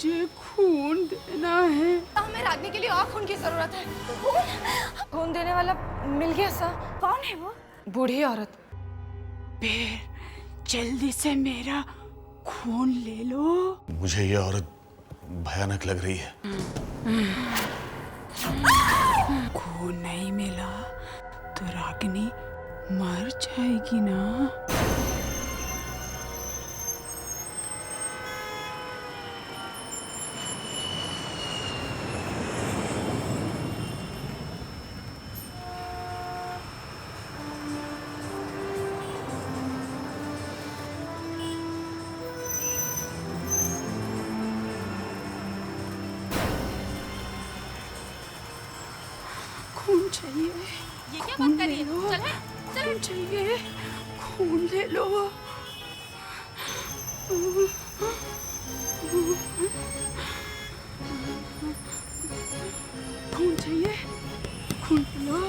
मुझे खून देना है। हमें रागनी के लिए और खून की जरूरत है। खून देने वाला मिल गया सर। कौन है वो? बूढ़ी औरत। बेर, जल्दी से मेरा खून ले लो। मुझे ये औरत भयानक लग रही है। खून नहीं मिला तो रागिनी मर जाएगी ना। खून चाहिए। ये क्या खून बात कर रही ले है? लो। चल है, चल। खून चाहिए, खून ले लो। खून चाहिए, खून ले लो,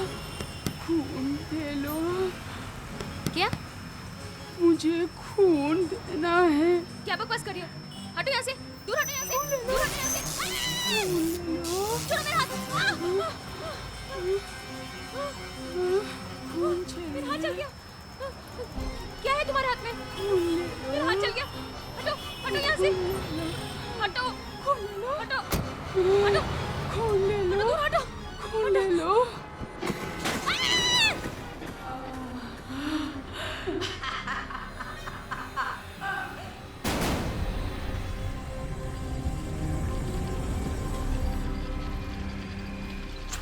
खून ले लो। क्या? मुझे खून देना है। क्या बकवास कर रही हो? हटो यहाँ से, दूर हटो यहाँ से, दूर हटो यहाँ से। खून ले लो। छोड़ो मेरा हाथ। खून चाहिए। मेरा हाथ चल गया। क्या है तुम्हारे हाथ में? खून ले लो। मेरा हाथ चल गया। हटो, हटो यहाँ से। हटो, खून ले लो। हटो, हटो, खून ले लो। दूर हटो। खून ले लो।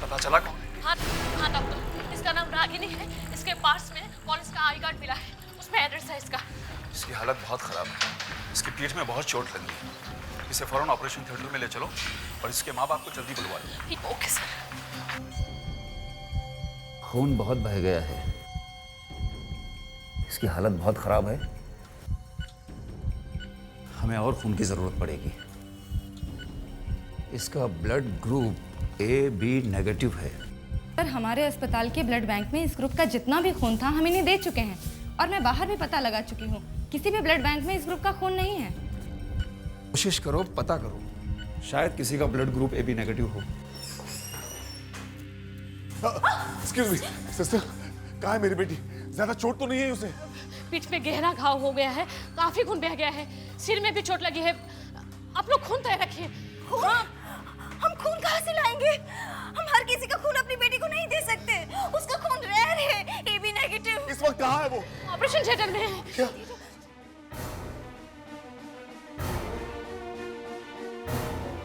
पता चला कौन है? हाँ हाँ डॉक्टर, इसका नाम रागिनी है। इसके पास में कॉलेज का आई कार्ड मिला है, उसमें एड्रेस है इसका। इसकी हालत बहुत खराब है। इसकी पीठ में बहुत चोट लगी है। इसे फौरन ऑपरेशन थिएटर में ले चलो और इसके माँ बाप को जल्दी बुलवा लो। Okay sir. खून बहुत बह गया है। इसकी हालत बहुत खराब है। हमें और खून की जरूरत पड़ेगी। इसका ब्लड ग्रुप AB नेगेटिव है। सर, हमारे अस्पताल के ब्लड बैंक में इस ग्रुप का जितना भी खून था हम इन्हें दे चुके हैं और मैं बाहर भी पता लगा चुकी हूँ। किसी भी ब्लड बैंक में इस ग्रुप का खून नहीं है। कोशिश करो, पता करो, शायद किसी का ब्लड ग्रुप AB नेगेटिव हो। एक्सक्यूज मी सिस्टर, कहाँ है मेरी बेटी? ज्यादा चोट तो नहीं है उसे? पीठ में गहरा घाव हो गया है, काफी खून बह गया है, सिर में भी चोट लगी है। आप लोग खून तय रखिए। हाँ, हम खून कहाँ से लाएंगे? हम हर किसी का खून अपनी बेटी को नहीं दे सकते। उसका खून रेयर है, AB नेगेटिव। इस वक्त कहाँ है वो? ऑपरेशन थिएटर में है। क्या?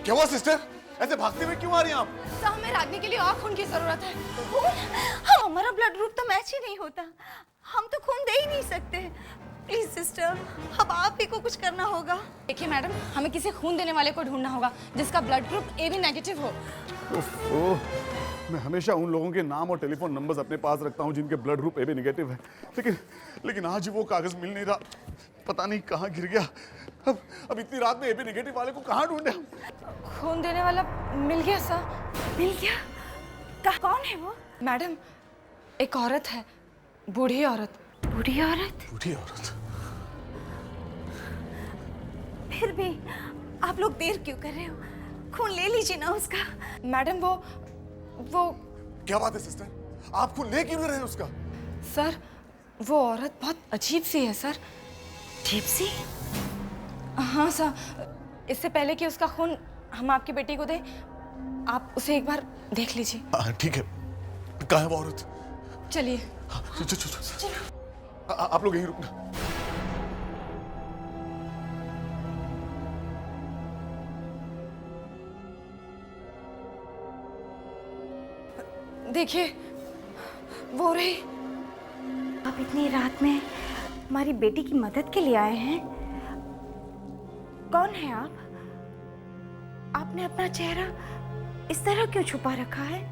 क्या हुआ सिस्टर? ऐसे भागते हुए क्यों आ रही हैं आप? तो हमें रागनी के लिए और खून की जरूरत है। खून? हमारा ब्लड ग्रुप तो मैच ही नहीं होता। हम तो खून दे ही नहीं सकते। प्लीज सिस्टर, अब आप ही को कुछ करना होगा। देखिए मैडम, हमें किसी खून देने वाले को ढूंढना होगा जिसका ब्लड ग्रुप AB नेगेटिव हो। ओह, मैं हमेशा उन लोगों के नाम और टेलीफोन नंबर्स अपने पास रखता हूं जिनके ब्लड ग्रुप AB नेगेटिव है, लेकिन आज वो कागज मिल नहीं रहा। पता नहीं कहाँ गिर गया। अब इतनी रात में AB नेगेटिव वाले को कहाँ ढूंढे हम? खून देने वाला मिल गया सर। मिल गया? कौन है वो? मैडम, एक औरत है, बूढ़ी औरत। बूढ़ी औरत? बूढ़ी औरत? फिर भी आप लोग देर क्यों कर रहे हो? खून ले लीजिए ना उसका। मैडम, वो क्या बात है सिस्टर? आप खून ले क्यों नहीं रहे उसका? सर, वो औरत बहुत अजीब सी है सर। अजीब सी? हाँ सर, इससे पहले कि उसका खून हम आपकी बेटी को दें, आप उसे एक बार देख लीजिए। हाँ ठीक है। कहाँ है वो औरत? चलिए। चलो। आप लोग यहीं रुकना। देखिए, वो रही। आप इतनी रात में हमारी बेटी की मदद के लिए आए हैं? कौन है आप? आपने अपना चेहरा इस तरह क्यों छुपा रखा है?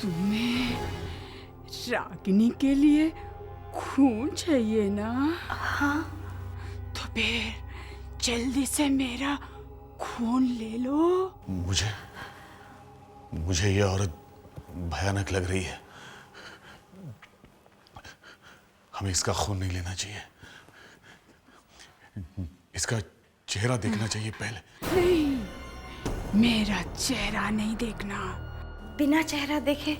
तुम्हें रागिनी के लिए खून चाहिए ना? हाँ। तो फिर जल्दी से मेरा खून ले लो। मुझे ये औरत भयानक लग रही है। हमें इसका खून नहीं लेना चाहिए। इसका चेहरा देखना चाहिए पहले। नहीं, मेरा चेहरा नहीं देखना। बिना चेहरा देखे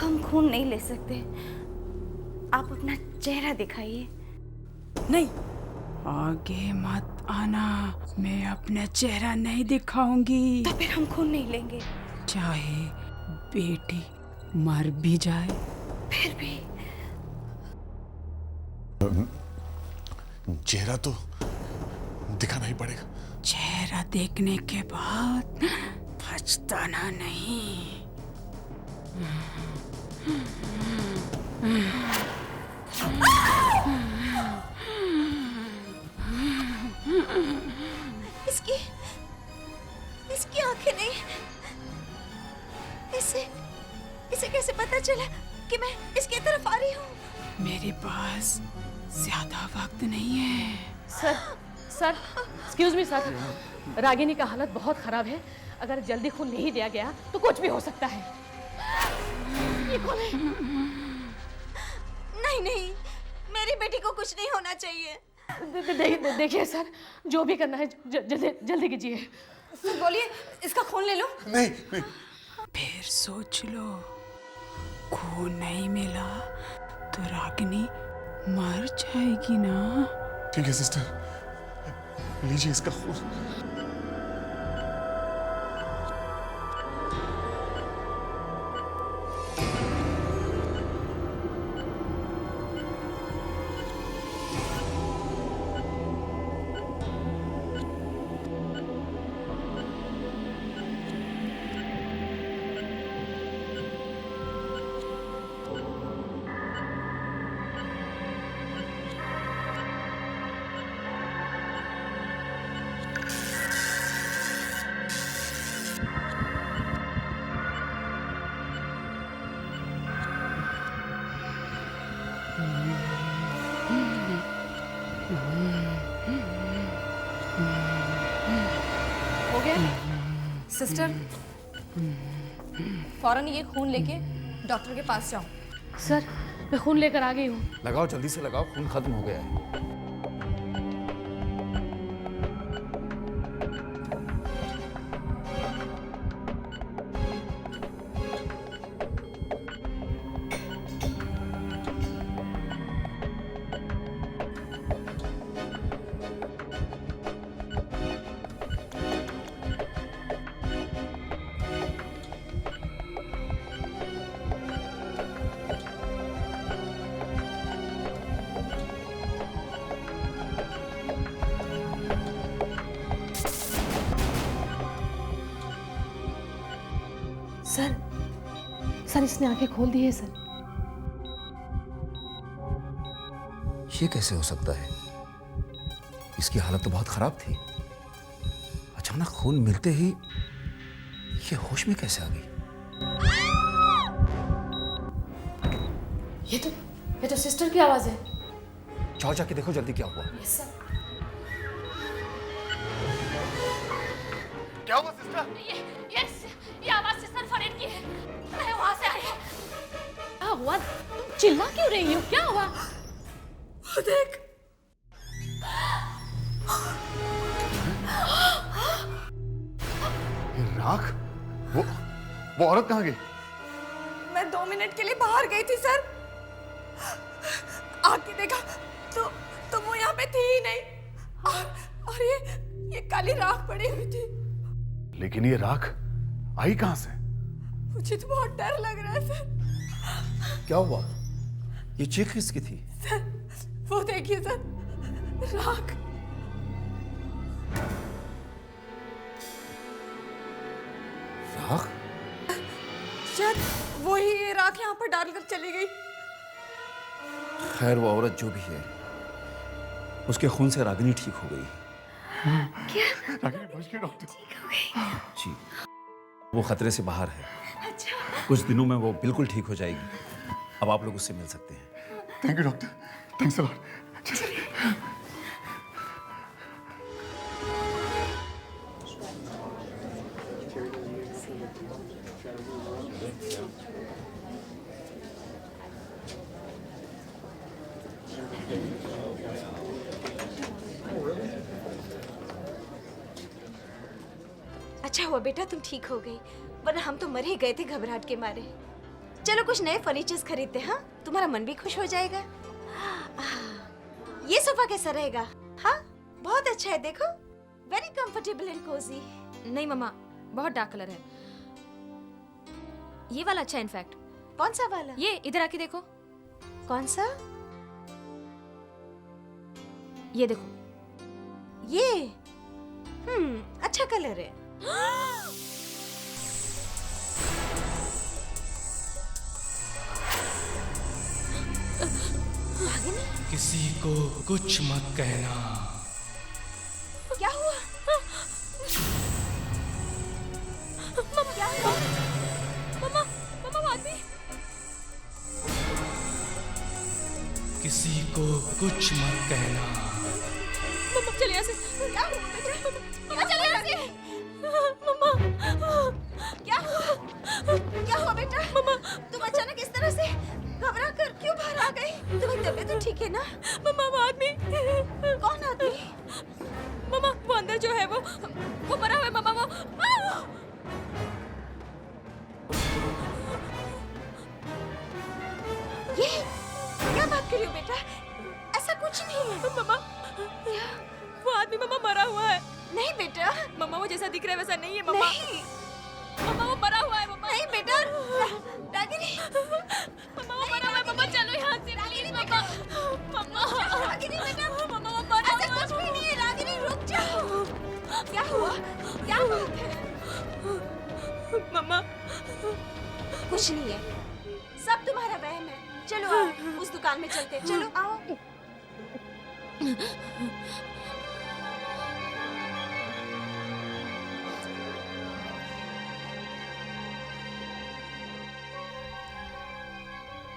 हम खून नहीं ले सकते। आप अपना चेहरा दिखाइए। नहीं, आगे मत आना। मैं अपना चेहरा नहीं दिखाऊंगी। तो फिर हम खून नहीं लेंगे। चाहे बेटी मर भी जाए फिर भी चेहरा तो दिखाना ही पड़ेगा। चेहरा देखने के बाद पछताना नहीं। इसकी आंखें नहीं। इसे कैसे पता चला कि मैं इसकी तरफ आ रही हूँ? मेरे पास ज्यादा वक्त नहीं है। Sir excuse me sir, Ragini का हालत बहुत खराब है। अगर जल्दी खून नहीं दिया गया तो कुछ भी हो सकता है। ये कौन है? नहीं, मेरी बेटी को कुछ नहीं होना चाहिए। देखिए सर, जो भी करना है जल्दी कीजिए। सर बोलिए, इसका खून ले लो। नहीं। फिर सोच लो, खून नहीं मिला तो रागिनी मर जाएगी ना। ठीक है सिस्टर, लीजिए इसका खून। हो गया? सिस्टर, फौरन ये खून लेके डॉक्टर के पास जाओ। सर, मैं खून लेकर आ गई हूँ। लगाओ, जल्दी से लगाओ, खून खत्म हो गया है। सर इसने आंखें खोल दी है सर। ये कैसे हो सकता है? इसकी हालत तो बहुत खराब थी। अचानक खून मिलते ही ये होश में कैसे आ गई? ये तो सिस्टर की आवाज है। जाओ, जाके देखो जल्दी क्या हुआ। Yes sir. क्या हुआ सिस्टर? ये आवाज सिस्टर फरीद की है। मैं वहां से आई। क्या हुआ? तुम चिल्ला क्यों रही हो? क्या हुआ? देख, राख? वो औरत कहाँ गई? मैं 2 मिनट के लिए बाहर गई थी सर। आके देखा तो वो यहाँ पे थी ही नहीं। और ये काली राख पड़ी हुई थी। लेकिन ये राख आई कहाँ से? मुझे तो बहुत डर लग रहा है सर। क्या हुआ? ये चीख किसकी थी? सर, वो देखिए सर, राख। राख? शायद वही ये राख यहाँ पर डालकर चली गई। खैर, वो औरत जो भी है, उसके खून से रागिनी ठीक हो गई। रागिनी बच गई डॉक्टर। जी, वो खतरे से बाहर है। कुछ दिनों में वो बिल्कुल ठीक हो जाएगी। अब आप लोग उससे मिल सकते हैं। Thank you doctor, thanks a lot. अच्छा हुआ बेटा तुम ठीक हो गई, वरना हम तो मर ही गए थे घबराहट के मारे। चलो कुछ नए फर्नीचर्स खरीदते हैं, हाँ? तुम्हारा मन भी खुश हो जाएगा। ये सोफा कैसा रहेगा? हाँ बहुत अच्छा है, देखो वेरी कंफर्टेबल एंड कोजी। नहीं मम्मा, बहुत डार्क कलर है। ये वाला अच्छा है इनफैक्ट। कौन सा वाला? ये इधर आके देखो। कौन सा? ये देखो। ये अच्छा कलर है। किसी को कुछ मत कहना। क्या हुआ? क्या हुआ? मम्मा, मम्मा वो आदमी। किसी को कुछ मत कहना। मम्मा चले यहाँ से। क्या हुआ बेटा? मम्मा चले यहाँ से। मम्मा। क्या हुआ? क्या हुआ बेटा? मम्मा तुम अचानक इस तरह से घबरा कर क्यों बाहर आ गई? तुम्हारी तबीयत तो ठीक है ना? मम्मा वो आदमी। कौन आदमी? मम्मा वो अंदर जो है वो मरा हुआ है मम्मा वो। ये क्या बात कर रही हो बेटा? ऐसा कुछ नहीं है। मम्मा वो आदमी मम्मा मरा हुआ है। नहीं बेटा। मम्मा वो जैसा दिख रहा है वैसा नहीं है मम्मा। नहीं मम्मा वो मरा हुआ है मम्मा। नहीं बेटा। रागिनी मम्मा वो मरा हुआ है मम्मा, चलो यहाँ से प्लीज मम्मा। मम्मा रागिनी बेटा, मम्मा वो मरा ऐसा कुछ भी नहीं है। रागिनी रुक जाओ। क्या हुआ? क्या बात है? मम्मा कुछ नहीं है, सब तुम्हारा वहम है। चलो आओ उस दुकान में चलते हैं। चलो आओ।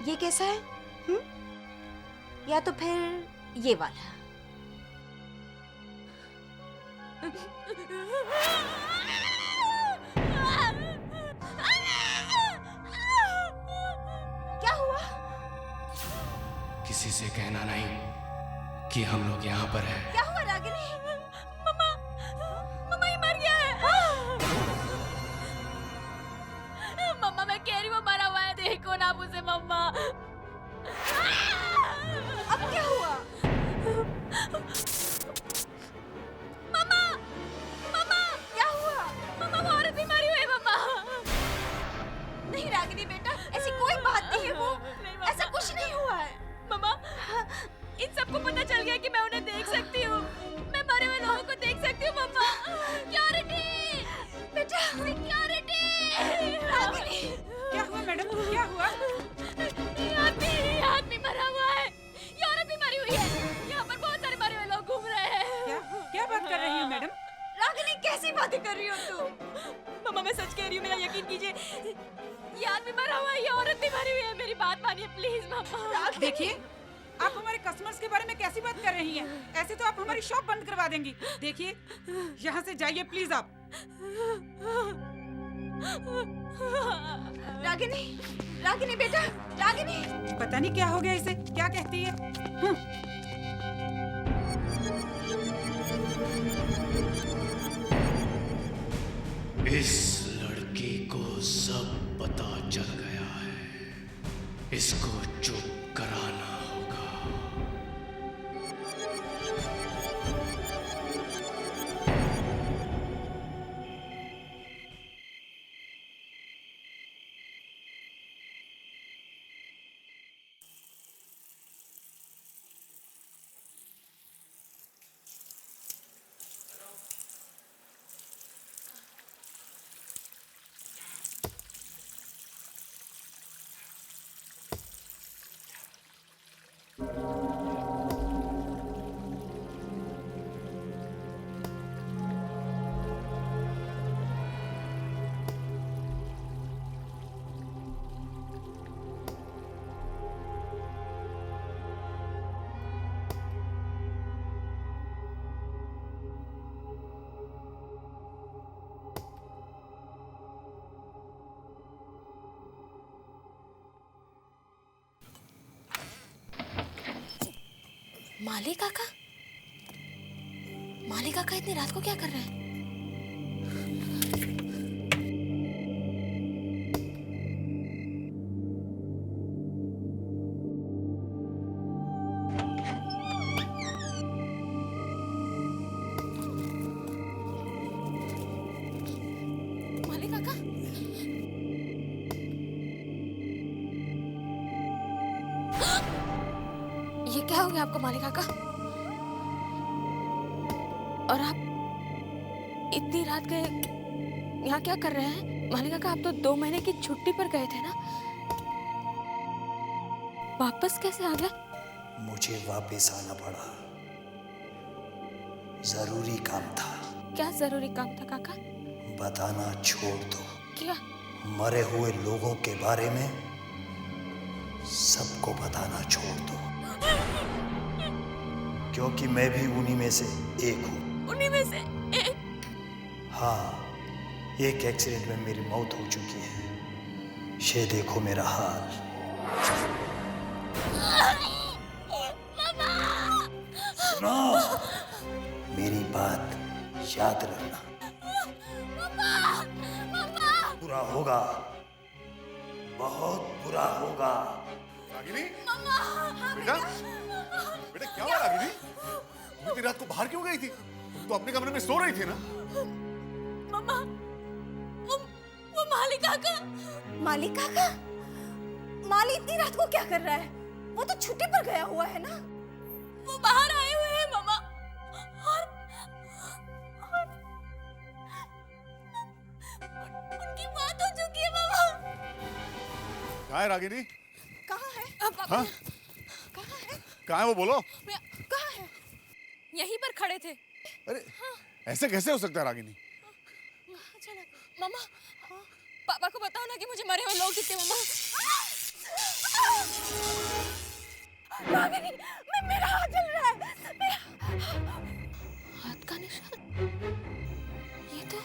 ये कैसा है? या तो फिर ये वाला? क्या हुआ? किसी से कहना नहीं कि हम लोग यहाँ पर हैं। क्या हुआ रागिनी? मम्मा मम्मा ये मर गया है। मम्मा मैं कह रही हूँ वो मरा हुआ है, देखो ना मुझे मम्मा। अब क्या हुआ? मम्मा मम्मा क्या हुआ? मम्मा वो औरत भी मरी हुई है मम्मा। नहीं रागिनी बेटा, ऐसी कोई बात नहीं है। वो मम्मा। ऐसा कुछ नहीं हुआ है। मम्मा इन सबको पता चल गया कि मैं उन्हें देख सकती हूँ, मैं मरे हुए लोगों को देख सकती हूँ मम्मा। सिक्योरिटी बेटा सिक्योरिटी। रागिनी क्या हुआ मैडम? क्या हुआ? ये आदमी मरा हुआ है, ये औरत भी मरी हुई है, यहाँ पर बहुत सारे मरे हुए लोग घूम रहे हैं। क्या बात कर रही हो मैडम? रागिनी कैसी बातें कर रही हो तुम? मम्मा मैं सच कह रही हूँ, मेरा यकीन कीजिए, ये आदमी मरा हुआ है, ये औरत भी मरी हुई है, मेरी बात मानिए प्लीज मम्मा। देखिए, आप हमारे कस्टमर्स के बारे में कैसी बात कर रही हैं? ऐसे तो आप हमारी शॉप बंद करवा देंगी। देखिए, यहाँ से जाइए प्लीज आप। रागिनी रागिनी बेटा, रागिनी। पता नहीं क्या हो गया इसे, क्या कहती है? इस लड़की को सब पता चल गया है, इसको चुप कराना होगा। माली काका? माली काका इतनी रात को क्या कर रहे हैं? क्या हो गया आपको मालिका का? और आप इतनी रात गए यहाँ क्या कर रहे हैं? मालिका का आप तो 2 महीने की छुट्टी पर गए थे ना, वापस कैसे आ गए? मुझे वापस आना पड़ा, जरूरी काम था। क्या जरूरी काम था काका? बताना छोड़ दो। क्या? मरे हुए लोगों के बारे में सबको बताना छोड़ दो, क्योंकि मैं भी उन्हीं में से एक हूँ। उन्हीं में से एक? हाँ, एक एक्सीडेंट में मेरी मौत हो चुकी है। ये देखो मेरा हाल। सुनो, मेरी बात याद रखना। बुरा होगा, बहुत बुरा होगा। रागिनी, बेटा बेटा क्या हुआ रागिनी? तुम इतनी रात को बाहर क्यों गई थी? तुम तो अपने कमरे में सो रही थी ना? मम्मा, वो मालिका का। मालिका का? माली इतनी रात को क्या कर रहा है? वो तो छुट्टी पर गया हुआ है ना। वो बाहर आए हुए हैं मम्मा, और उनकी मौत हो चुकी है मम्मा। कहाँ है रागिनी? कहाँ है? हाँ? कहाँ है? कहाँ है वो, बोलो। कहाँ है? यहीं पर खड़े थे। अरे ऐसे कैसे हो सकता है रागिनी? अचानक मम्मा, पापा को बताओ ना कि मुझे मरे हुए लोग दिखते मम्मा। रागिनी, मेरा हाथ जल रहा है। हाथ का निशान? ये तो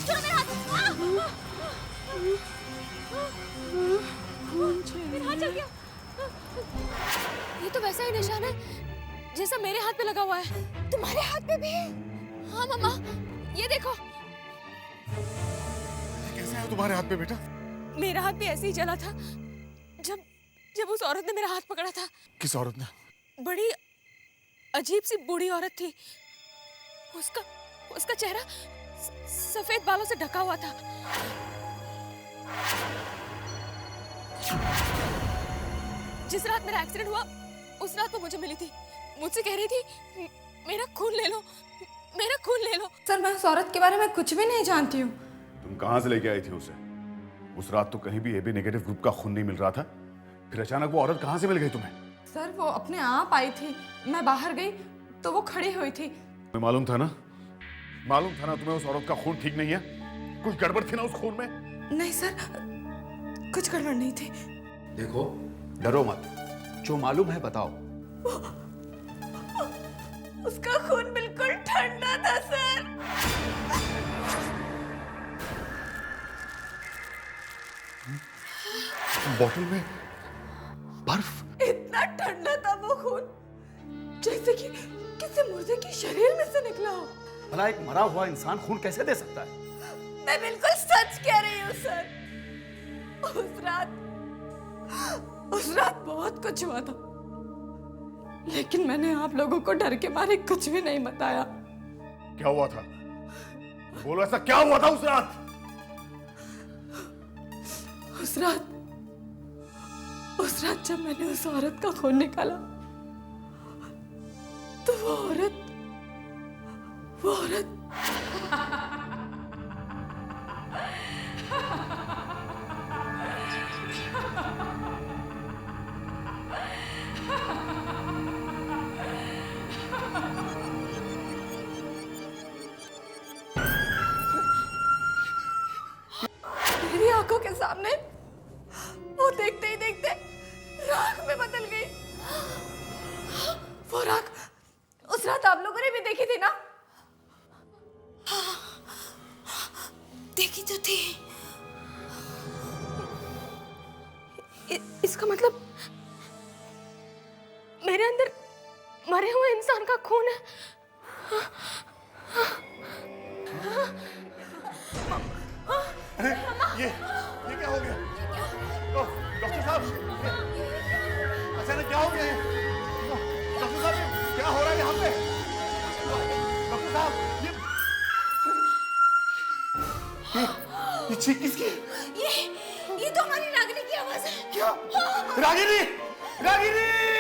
छोड़ो मेरा हाथ। मेरा हाथ जल गया। ये तो वैसा ही निशान है जैसा मेरे हाथ पे लगा हुआ है। तुम्हारे हाथ पे भी है? हाँ मम्मा, ये देखो। कैसे है तुम्हारे हाथ पे बेटा? मेरा हाथ भी ऐसे ही जला था जब उस औरत ने मेरा हाथ पकड़ा था। किस औरत ने? बड़ी अजीब सी बूढ़ी औरत थी। उसका चेहरा सफेद बालों से ढका हुआ था। जिस रात मेरा एक्सीडेंट हुआ उस रात वो मुझे मिली थी। मुझसे कह रही थी मेरा खून ले लो, मेरा खून ले लो। सर, मैं उस औरत के बारे में कुछ भी नहीं जानती हूँ। तुम कहाँ से लेके आई थी उसे? उस रात तो कहीं भी AB नेगेटिव ग्रुप का खून नहीं मिल रहा था, फिर अचानक वो औरत कहाँ से मिल गई तुम्हें? सर, वो अपने आप आई थी। मैं बाहर गई तो वो खड़ी हुई थी। तुम्हें मालूम था ना तुम्हें उस औरत का खून ठीक नहीं है? कुछ गड़बड़ थी ना उस खून में? नहीं सर, कुछ गड़बड़ नहीं थी। देखो, डरो मत, जो मालूम है बताओ। उसका खून बिल्कुल ठंडा था सर। बोतल में बर्फ? इतना ठंडा था वो खून, जैसे कि किसी मुर्दे के शरीर में से निकला हो। भला एक मरा हुआ इंसान खून कैसे दे सकता है? मैं बिल्कुल सच कह रही हूँ सर। उस रात बहुत कुछ हुआ था, लेकिन मैंने आप लोगों को डर के मारे कुछ भी नहीं बताया। क्या हुआ था? बोलो, ऐसा क्या हुआ था उस रात? उस रात जब मैंने उस औरत का खून निकाला तो वो औरत मेरी आंखों के सामने वो देखते ही देखते राख में बदल गई। वो राख उस रात आप लोगों ने भी देखी थी ना? देखी तो थी। इसका मतलब मेरे अंदर मरे हुए इंसान का खून है। अरे ये क्या हो गया? डॉक्टर साहब, अचानक क्या हो गया? डॉक्टर साहब, क्या हो रहा है यहाँ पे? डॉक्टर साहब, ये चीख किसकी है? ये तो हमारी रागिनी की की आवाज है। क्या? रागिनी! रागिनी!